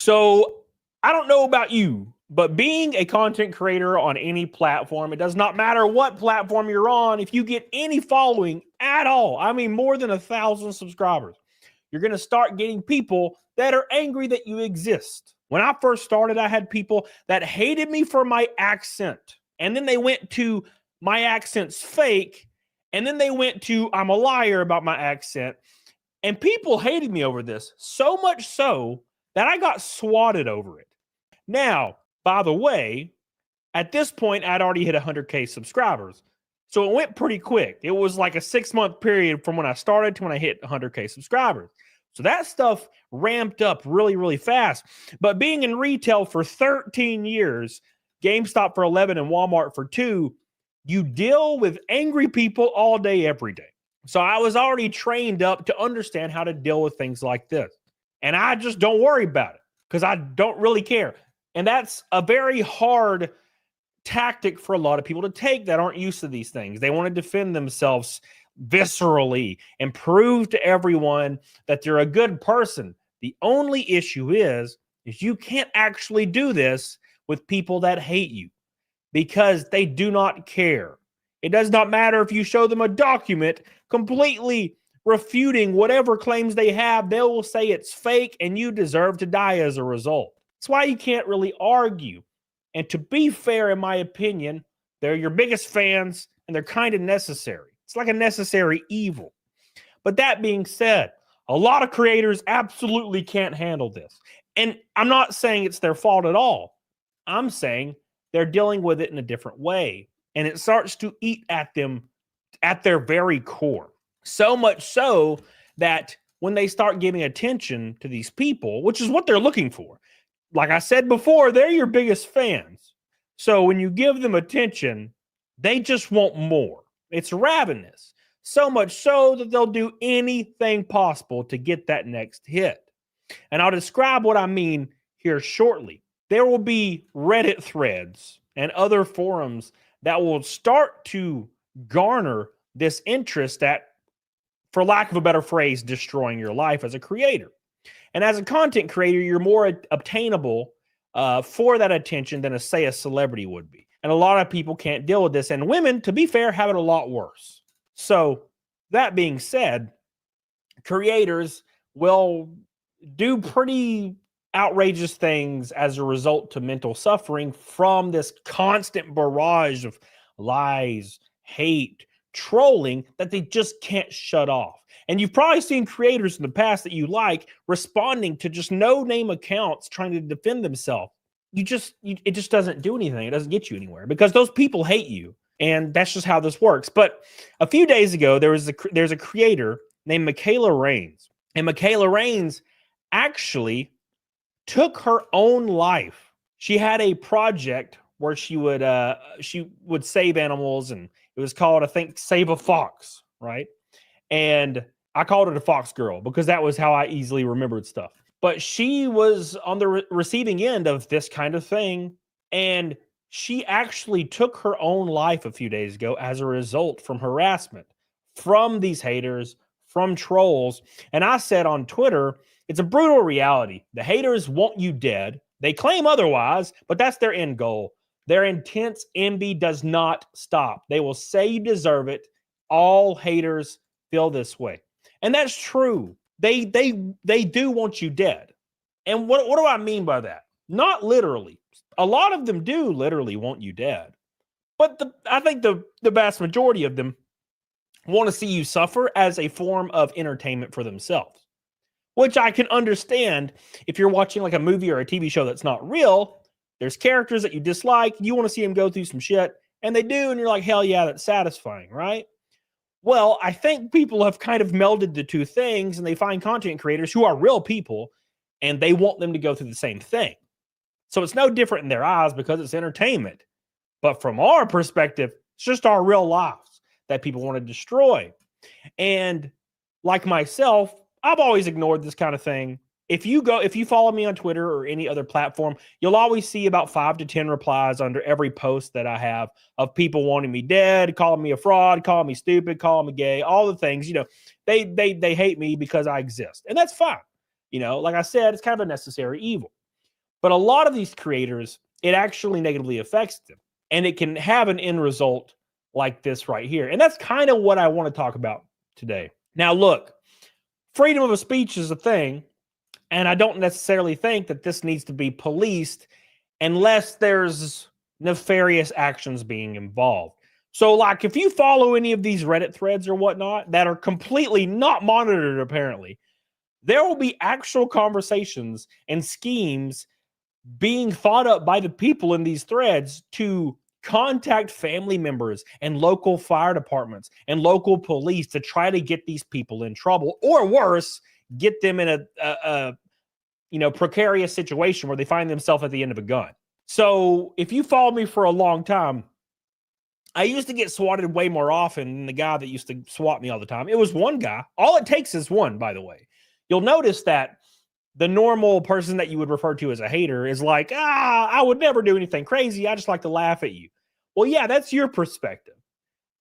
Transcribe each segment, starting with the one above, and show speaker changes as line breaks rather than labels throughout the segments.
So I don't know about you, but being a content creator on any platform, it does not matter what platform you're on, if you get any following at all, I mean more than 1,000 subscribers, you're going to start getting people that are angry that you exist. When I first started, I had people that hated me for my accent. And then they went to my accent's fake. And then they went to I'm a liar about my accent. And people hated me over this, so much so that I got swatted over it. Now, by the way, at this point, I'd already hit 100K subscribers. So it went pretty quick. It was like a 6-month period from when I started to when I hit 100K subscribers. So that stuff ramped up really, really fast. But being in retail for 13 years, GameStop for 11 and Walmart for 2, you deal with angry people all day, every day. So I was already trained up to understand how to deal with things like this. And I just don't worry about it because I don't really care. And that's a very hard tactic for a lot of people to take that aren't used to these things. They want to defend themselves viscerally and prove to everyone that they're a good person. The only issue is you can't actually do this with people that hate you because they do not care. It does not matter if you show them a document completely refuting whatever claims they have. They will say it's fake and you deserve to die as a result. That's why you can't really argue. And to be fair, in my opinion, they're your biggest fans and they're kind of necessary. It's like a necessary evil. But that being said, a lot of creators absolutely can't handle this. And I'm not saying it's their fault at all. I'm saying they're dealing with it in a different way. And it starts to eat at them at their very core. So much so that when they start giving attention to these people, which is what they're looking for, like I said before, they're your biggest fans. So when you give them attention, they just want more. It's ravenous. So much so that they'll do anything possible to get that next hit. And I'll describe what I mean here shortly. There will be Reddit threads and other forums that will start to garner this interest that, for lack of a better phrase, destroying your life as a creator. And as a content creator, you're more obtainable for that attention than, say, a celebrity would be. And a lot of people can't deal with this. And women, to be fair, have it a lot worse. So that being said, creators will do pretty outrageous things as a result to mental suffering from this constant barrage of lies, hate, trolling that they just can't shut off. And you've probably seen creators in the past that you like responding to just no-name accounts trying to defend themselves. It just doesn't do anything. It doesn't get you anywhere because those people hate you. And that's just how this works. But a few days ago, there's a creator named Mikayla Raines. And Mikayla Raines actually took her own life. She had a project where she would save animals, and it was called, I think, Save a Fox, right? And I called it a fox girl because that was how I easily remembered stuff. But she was on the receiving end of this kind of thing, and she actually took her own life a few days ago as a result from harassment, from these haters, from trolls. And I said on Twitter, it's a brutal reality. The haters want you dead. They claim otherwise, but that's their end goal. Their intense envy does not stop. They will say you deserve it. All haters feel this way. And that's true. They do want you dead. And what do I mean by that? Not literally. A lot of them do literally want you dead. But I think the vast majority of them want to see you suffer as a form of entertainment for themselves, which I can understand. If you're watching like a movie or a TV show that's not real, there's characters that you dislike, you want to see them go through some shit, and they do, and you're like, hell yeah, that's satisfying, right? Well, I think people have kind of melded the two things, and they find content creators who are real people, and they want them to go through the same thing. So it's no different in their eyes because it's entertainment. But from our perspective, it's just our real lives that people want to destroy. And like myself, I've always ignored this kind of thing. If you follow me on Twitter or any other platform, you'll always see about 5 to 10 replies under every post that I have of people wanting me dead, calling me a fraud, calling me stupid, calling me gay, all the things. They hate me because I exist. And that's fine. Like I said, it's kind of a necessary evil. But a lot of these creators, it actually negatively affects them. And it can have an end result like this right here. And that's kind of what I want to talk about today. Now, look, freedom of speech is a thing. And I don't necessarily think that this needs to be policed unless there's nefarious actions being involved. So, like, if you follow any of these Reddit threads or whatnot that are completely not monitored, apparently, there will be actual conversations and schemes being thought up by the people in these threads to contact family members and local fire departments and local police to try to get these people in trouble, or worse, get them in a precarious situation where they find themselves at the end of a gun. So if you followed me for a long time, I used to get swatted way more often than the guy that used to swat me all the time. It was one guy. All it takes is one, by the way. You'll notice that the normal person that you would refer to as a hater is like, I would never do anything crazy. I just like to laugh at you. Well, yeah, that's your perspective.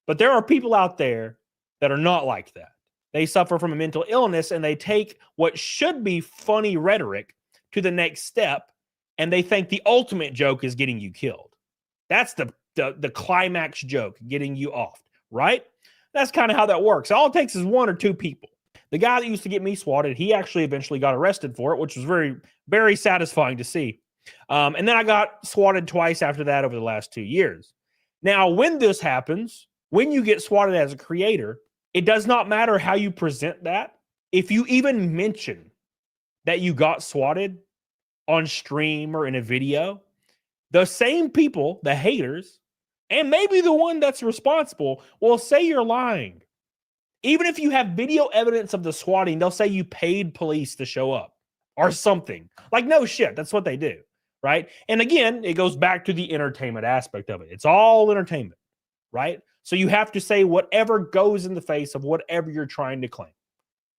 But there are people out there that are not like that. They suffer from a mental illness and they take what should be funny rhetoric to the next step, and they think the ultimate joke is getting you killed. That's the climax joke, getting you off, right? That's kind of how that works. All it takes is one or two people. The guy that used to get me swatted, he actually eventually got arrested for it, which was very, very satisfying to see. And then I got swatted twice after that over the last 2 years. Now, when this happens, when you get swatted as a creator, it does not matter how you present that. If you even mention that you got swatted on stream or in a video, the same people, the haters, and maybe the one that's responsible, will say you're lying. Even if you have video evidence of the swatting, they'll say you paid police to show up or something. Like, no shit, that's what they do, right? And again, it goes back to the entertainment aspect of it. It's all entertainment, right? So you have to say whatever goes in the face of whatever you're trying to claim,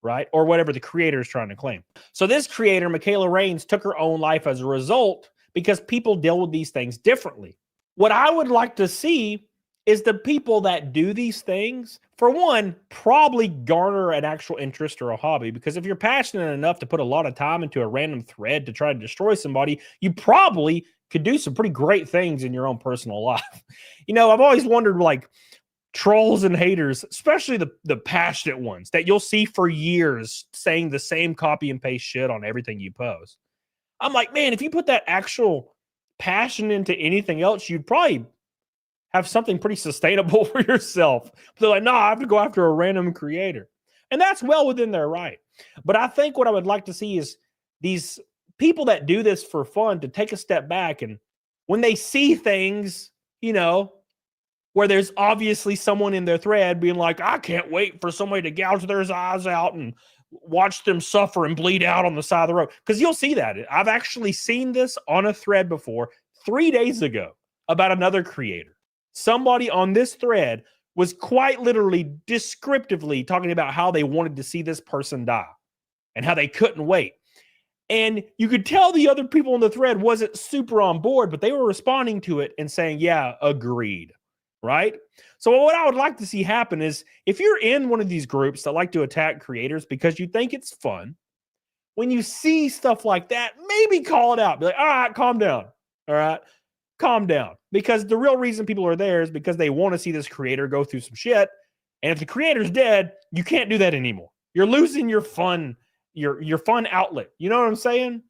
right? Or whatever the creator is trying to claim. So this creator, Mikayla Raines, took her own life as a result because people deal with these things differently. What I would like to see is the people that do these things, for one, probably garner an actual interest or a hobby. Because if you're passionate enough to put a lot of time into a random thread to try to destroy somebody, you probably could do some pretty great things in your own personal life. I've always wondered, like, trolls and haters, especially the passionate ones that you'll see for years saying the same copy and paste shit on everything you post. I'm like, man, if you put that actual passion into anything else, you'd probably have something pretty sustainable for yourself. But they're like, no, I have to go after a random creator. And that's well within their right. But I think what I would like to see is these people that do this for fun to take a step back, and when they see things, where there's obviously someone in their thread being like, I can't wait for somebody to gouge their eyes out and watch them suffer and bleed out on the side of the road. Because you'll see that. I've actually seen this on a thread before 3 days ago about another creator. Somebody on this thread was quite literally descriptively talking about how they wanted to see this person die and how they couldn't wait. And you could tell the other people in the thread wasn't super on board, but they were responding to it and saying, yeah, agreed. Right? So what I would like to see happen is, if you're in one of these groups that like to attack creators because you think it's fun, when you see stuff like that, maybe call it out. Be like, all right, calm down. All right, calm down. Because the real reason people are there is because they want to see this creator go through some shit. And if the creator's dead, you can't do that anymore. You're losing your fun, your fun outlet. You know what I'm saying?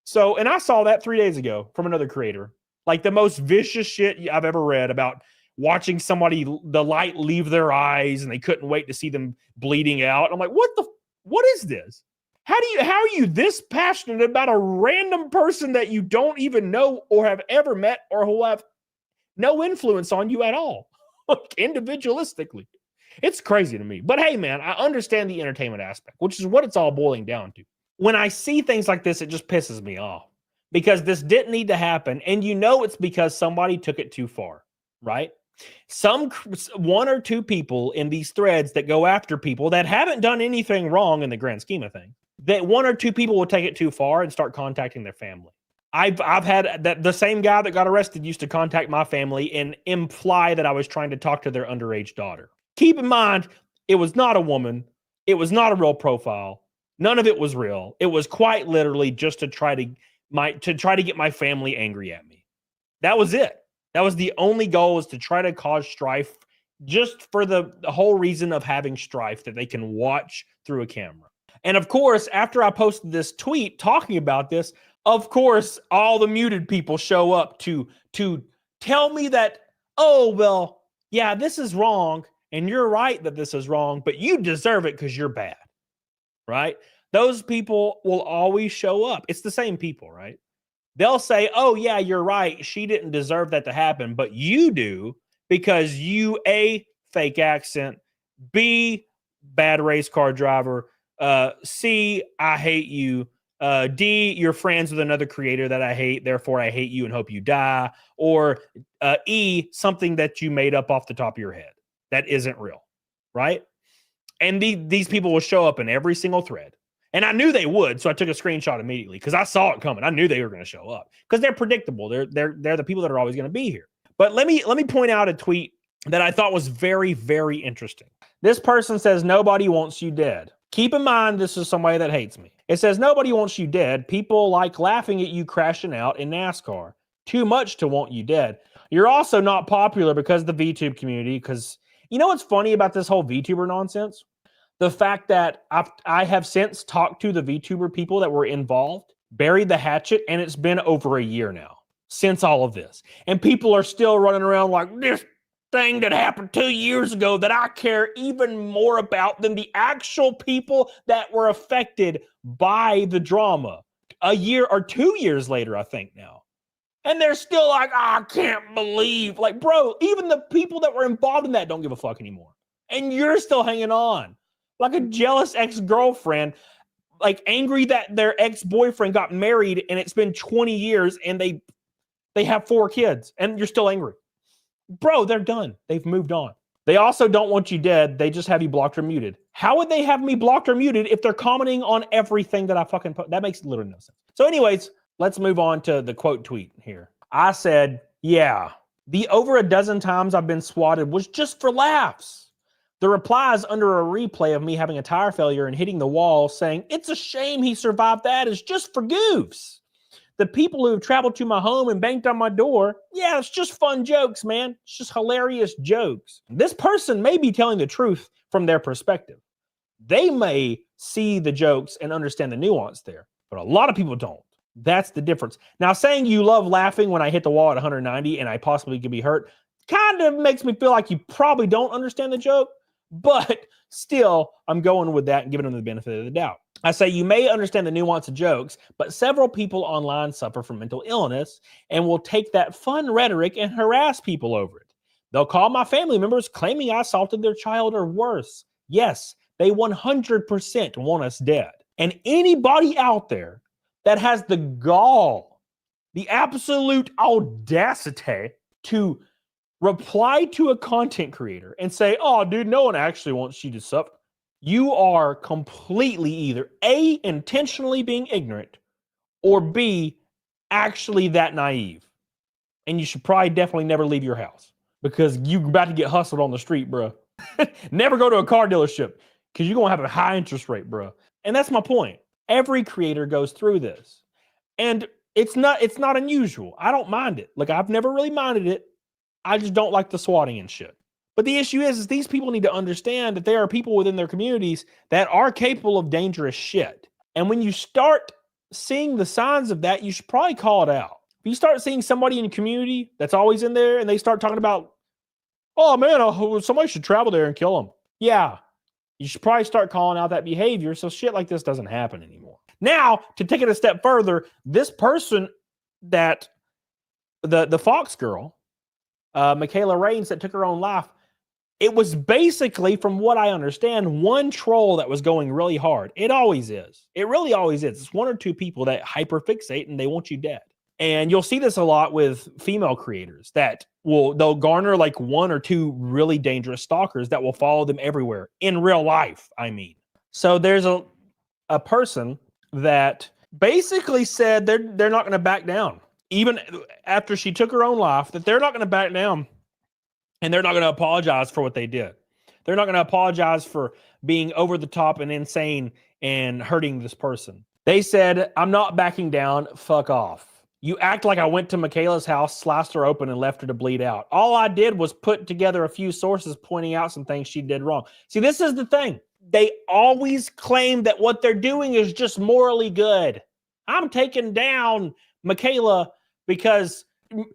So, and I saw that 3 days ago from another creator. Like the most vicious shit I've ever read about watching somebody, the light leave their eyes and they couldn't wait to see them bleeding out. I'm like, what is this? How are you this passionate about a random person that you don't even know or have ever met or who have no influence on you at all? Like, individualistically. It's crazy to me. But hey, man, I understand the entertainment aspect, which is what it's all boiling down to. When I see things like this, it just pisses me off because this didn't need to happen. And it's because somebody took it too far, right? One or two people in these threads that go after people that haven't done anything wrong in the grand scheme of things, that one or two people will take it too far and start contacting their family. I've had that the same guy that got arrested used to contact my family and imply that I was trying to talk to their underage daughter. Keep in mind, it was not a woman. It was not a real profile. None of it was real. It was quite literally just to try to to try to get my family angry at me. That was it. That was the only goal, was to try to cause strife, just for the whole reason of having strife that they can watch through a camera. And of course, after I posted this tweet talking about this, of course, all the muted people show up to tell me that, oh, well, yeah, this is wrong, and you're right that this is wrong, but you deserve it because you're bad, right? Those people will always show up. It's the same people, right? They'll say, oh, yeah, you're right. She didn't deserve that to happen, but you do, because you, A, fake accent, B, bad race car driver, C, I hate you, D, you're friends with another creator that I hate, therefore I hate you and hope you die, or E, something that you made up off the top of your head that isn't real, right? And these people will show up in every single thread. And I knew they would, so I took a screenshot immediately because I saw it coming. I knew they were going to show up because they're predictable. They're the people that are always going to be here. But let me point out a tweet that I thought was very, very interesting. This person says, nobody wants you dead. Keep in mind, this is somebody that hates me. It says, nobody wants you dead. People like laughing at you crashing out in NASCAR. Too much to want you dead. You're also not popular because of the VTube community. Because you know what's funny about this whole VTuber nonsense? The fact that I have since talked to the VTuber people that were involved, buried the hatchet, and it's been over a year now since all of this. And people are still running around like, this thing that happened 2 years ago that I care even more about than the actual people that were affected by the drama. A year or 2 years later, I think now. And they're still like, I can't believe. Like, bro, even the people that were involved in that don't give a fuck anymore. And you're still hanging on. Like a jealous ex-girlfriend, like angry that their ex-boyfriend got married and it's been 20 years and they have 4 kids and you're still angry. Bro, they're done. They've moved on. They also don't want you dead. They just have you blocked or muted. How would they have me blocked or muted if they're commenting on everything that I fucking put? That makes literally no sense. So anyways, let's move on to the quote tweet here. I said, yeah, the over a dozen times I've been swatted was just for laughs. The replies under a replay of me having a tire failure and hitting the wall saying, it's a shame he survived that, is just for goofs. The people who have traveled to my home and banged on my door, yeah, it's just fun jokes, man. It's just hilarious jokes. This person may be telling the truth from their perspective. They may see the jokes and understand the nuance there, but a lot of people don't. That's the difference. Now, saying you love laughing when I hit the wall at 190 and I possibly could be hurt kind of makes me feel like you probably don't understand the joke. But still, I'm going with that and giving them the benefit of the doubt. I say you may understand the nuance of jokes, but several people online suffer from mental illness and will take that fun rhetoric and harass people over it. They'll call my family members claiming I assaulted their child or worse. Yes, they 100% want us dead. And anybody out there that has the gall, the absolute audacity to reply to a content creator and say, oh, dude, no one actually wants you to suffer. You are completely either A, intentionally being ignorant, or B, actually that naive. And you should probably definitely never leave your house because you're about to get hustled on the street, bro. Never go to a car dealership because you're going to have a high interest rate, bro. And that's my point. Every creator goes through this. And it's not unusual. I don't mind it. Like, I've never really minded it. I just don't like the swatting and shit. But the issue is these people need to understand that there are people within their communities that are capable of dangerous shit. And when you start seeing the signs of that, you should probably call it out. If you start seeing somebody in your community that's always in there and they start talking about, oh man, somebody should travel there and kill them. Yeah, you should probably start calling out that behavior so shit like this doesn't happen anymore. Now, to take it a step further, this person that the Fox girl, Mikayla Raines, that took her own life, it was basically, from what I understand, one troll that was going really hard. It always is. It really always is. It's one or two people that hyperfixate and they want you dead. And you'll see this a lot with female creators that they'll garner like one or two really dangerous stalkers that will follow them everywhere in real life. I mean, so there's a person that basically said they're not going to back down. Even after she took her own life, that they're not going to back down and they're not going to apologize for what they did. They're not going to apologize for being over the top and insane and hurting this person. They said, I'm not backing down. Fuck off. You act like I went to Mikayla's house, sliced her open, and left her to bleed out. All I did was put together a few sources pointing out some things she did wrong. See, this is the thing. They always claim that what they're doing is just morally good. I'm taking down Mikayla because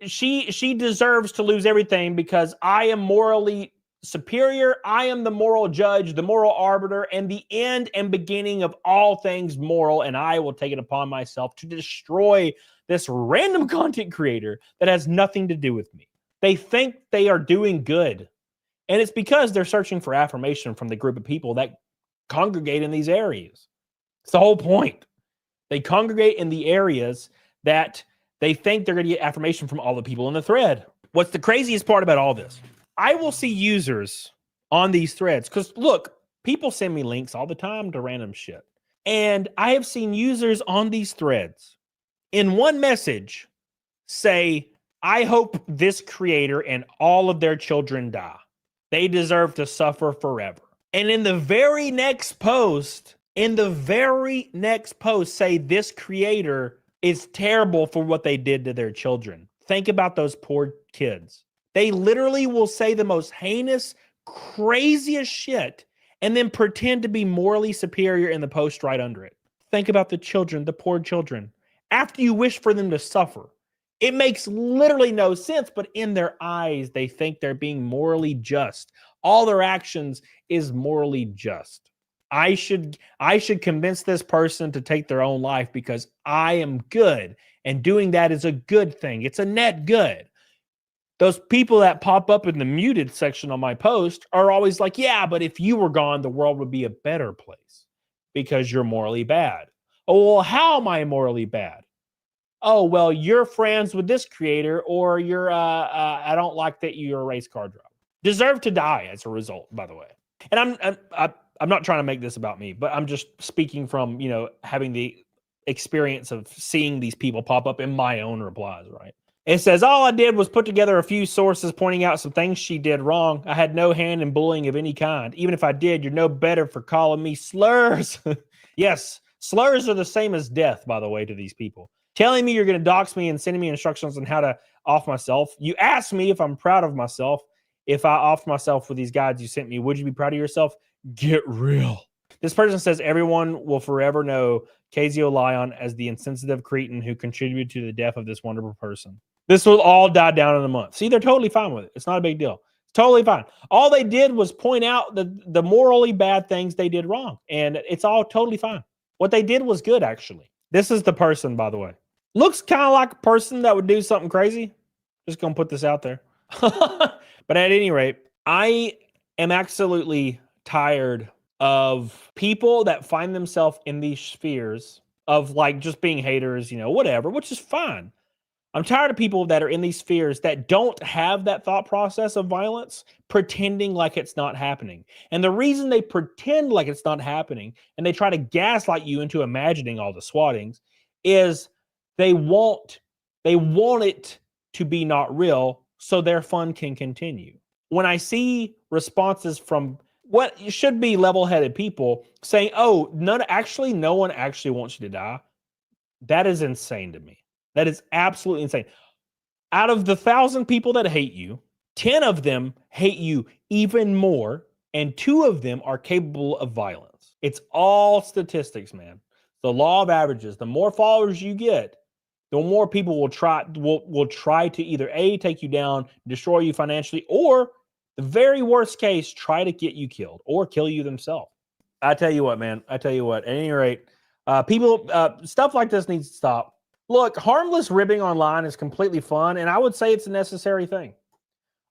she deserves to lose everything because I am morally superior. I am the moral judge, the moral arbiter, and the end and beginning of all things moral, and I will take it upon myself to destroy this random content creator that has nothing to do with me. They think they are doing good, and it's because they're searching for affirmation from the group of people that congregate in these areas. It's the whole point. They congregate in the areas that they think they're going to get affirmation from all the people in the thread. What's the craziest part about all this? I will see users on these threads because, look, people send me links all the time to random shit. And I have seen users on these threads in one message say, I hope this creator and all of their children die. They deserve to suffer forever. And in the very next post, say this creator is terrible for what they did to their children. Think about those poor kids. They literally will say the most heinous, craziest shit and then pretend to be morally superior in the post right under it. Think about the children, the poor children. After you wish for them to suffer, it makes literally no sense, but in their eyes, they think they're being morally just. All their actions is morally just. I should convince this person to take their own life because I am good, and doing that is a good thing. It's a net good. Those people that pop up in the muted section on my post are always like, yeah, but if you were gone, the world would be a better place because you're morally bad. Oh, well, how am I morally bad? Oh, well, you're friends with this creator, or you're, I don't like that you're a race car driver. Deserve to die as a result, by the way. And I'm not trying to make this about me, but I'm just speaking from, having the experience of seeing these people pop up in my own replies, right? It says, all I did was put together a few sources pointing out some things she did wrong. I had no hand in bullying of any kind. Even if I did, you're no better for calling me slurs. Yes, slurs are the same as death, by the way, to these people. Telling me you're going to dox me and sending me instructions on how to off myself. You asked me if I'm proud of myself. If I offed myself with these guides you sent me, would you be proud of yourself? Get real. This person says everyone will forever know Kezio Lion as the insensitive cretin who contributed to the death of this wonderful person. This will all die down in a month. See, they're totally fine with it. It's not a big deal. It's totally fine. All they did was point out the morally bad things they did wrong. And it's all totally fine. What they did was good, actually. This is the person, by the way. Looks kind of like a person that would do something crazy. Just going to put this out there. But at any rate, I am absolutely tired of people that find themselves in these spheres of like just being haters, whatever, which is fine. I'm tired of people that are in these spheres that don't have that thought process of violence, pretending like it's not happening. And the reason they pretend like it's not happening and they try to gaslight you into imagining all the swattings is they want it to be not real so their fun can continue. When I see responses from what should be level-headed people saying, oh, no one actually wants you to die, that is insane to me. That is absolutely insane. Out of the 1,000 people that hate you, 10 of them hate you even more, and 2 of them are capable of violence. It's all statistics, man. The law of averages. The more followers you get, the more people will try to either A, take you down, destroy you financially, or the very worst case, try to get you killed or kill you themselves. I tell you what, man. At any rate, stuff like this needs to stop. Look, harmless ribbing online is completely fun, and I would say it's a necessary thing.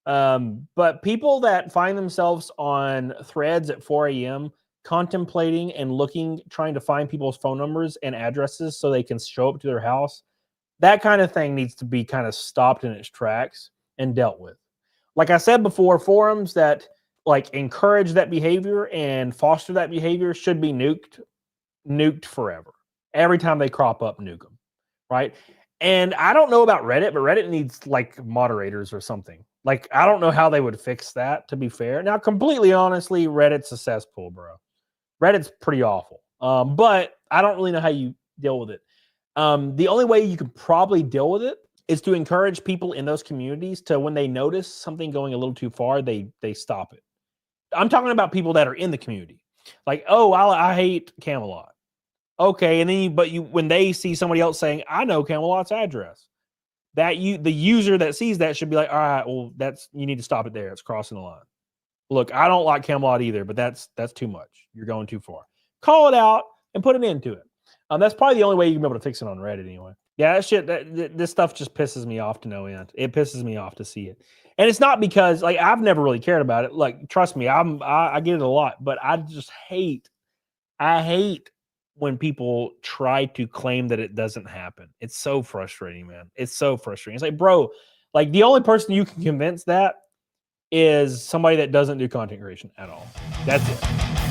But people that find themselves on threads at 4 a.m. contemplating and trying to find people's phone numbers and addresses so they can show up to their house, that kind of thing needs to be kind of stopped in its tracks and dealt with. Like I said before, forums that like encourage that behavior and foster that behavior should be nuked forever. Every time they crop up, nuke them. Right. And I don't know about Reddit, but Reddit needs like moderators or something. Like, I don't know how they would fix that, to be fair. Now, completely honestly, Reddit's a cesspool, bro. Reddit's pretty awful. But I don't really know how you deal with it. The only way you can probably deal with it is to encourage people in those communities to, when they notice something going a little too far, they stop it. I'm talking about people that are in the community. Like, oh, I hate Camelot. Okay, and then when they see somebody else saying, I know Camelot's address, the user that sees that should be like, all right, well, you need to stop it there. It's crossing the line. Look, I don't like Camelot either, but that's too much. You're going too far. Call it out and put an end to it. That's probably the only way you can be able to fix it on Reddit anyway. Yeah, that shit. This stuff just pisses me off to no end. It pisses me off to see it, and it's not because like I've never really cared about it. Like, trust me, I get it a lot, but I just hate. I hate when people try to claim that it doesn't happen. It's so frustrating, man. It's so frustrating. It's like, bro, like the only person you can convince that is somebody that doesn't do content creation at all. That's it.